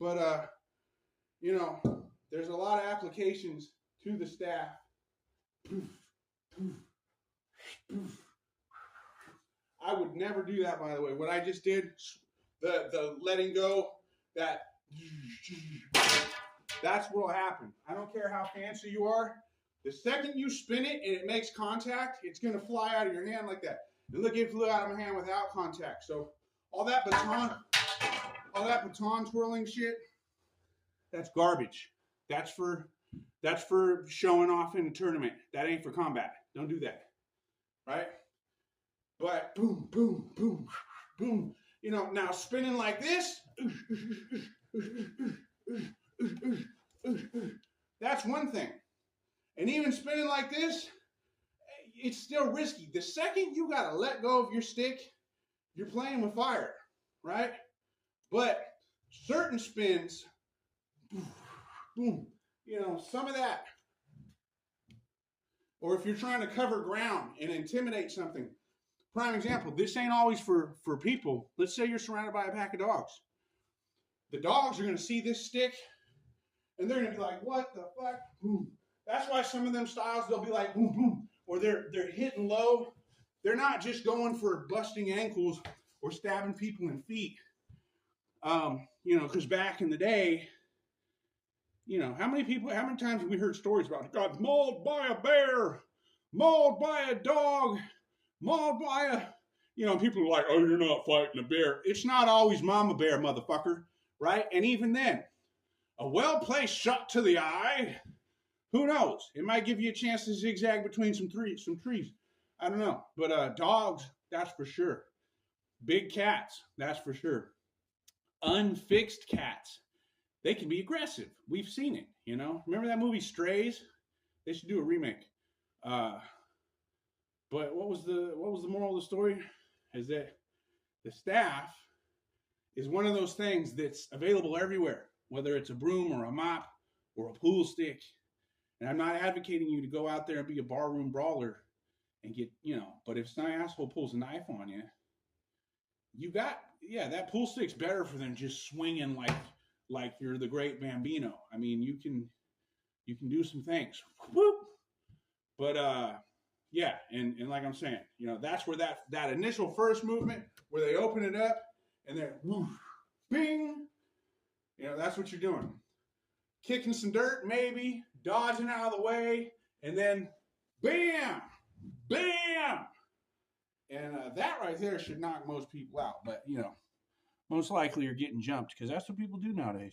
But, you know, there's a lot of applications to the staff. I would never do that, by the way. What I just did, the letting go, that's what will happen. I don't care how fancy you are. The second you spin it and it makes contact, it's going to fly out of your hand like that. And look, it flew out of my hand without contact. So all that baton twirling shit, that's garbage. That's for showing off in a tournament. That ain't for combat. Don't do that. Right? But boom, boom, boom, boom. You know, now spinning like this, that's one thing. And even spinning like this, it's still risky. The second you got to let go of your stick, you're playing with fire, right? But certain spins, boom, you know, some of that. Or if you're trying to cover ground and intimidate something. Prime example, this ain't always for people. Let's say you're surrounded by a pack of dogs. The dogs are going to see this stick, and they're going to be like, what the fuck? Boom. That's why some of them styles, they'll be like, boom, boom. Or they're hitting low. They're not just going for busting ankles or stabbing people in feet. You know, because back in the day, you know, how many times have we heard stories about got mauled by a bear, mauled by a dog, mauled by a, you know, people are like, oh, you're not fighting a bear. It's not always mama bear, motherfucker, right? And even then, a well-placed shot to the eye, who knows? It might give you a chance to zigzag between some trees. I don't know. But dogs, that's for sure. Big cats, that's for sure. Unfixed cats, they can be aggressive. We've seen it, you know. Remember that movie Strays? They should do a remake. But what was the moral of the story? Is that the staff is one of those things that's available everywhere, whether it's a broom or a mop or a pool stick. And I'm not advocating you to go out there and be a barroom brawler and get, you know, but if some asshole pulls a knife on you, you got, yeah, that pool stick's better for than just swinging like you're the great Bambino. I mean, you can do some things. Whoop. But yeah, and like I'm saying, you know, that's where that initial first movement where they open it up and then woof, bing, you know, that's what you're doing. Kicking some dirt, maybe, dodging out of the way, and then bam, bam. And that right there should knock most people out. But, you know, most likely you're getting jumped because that's what people do nowadays.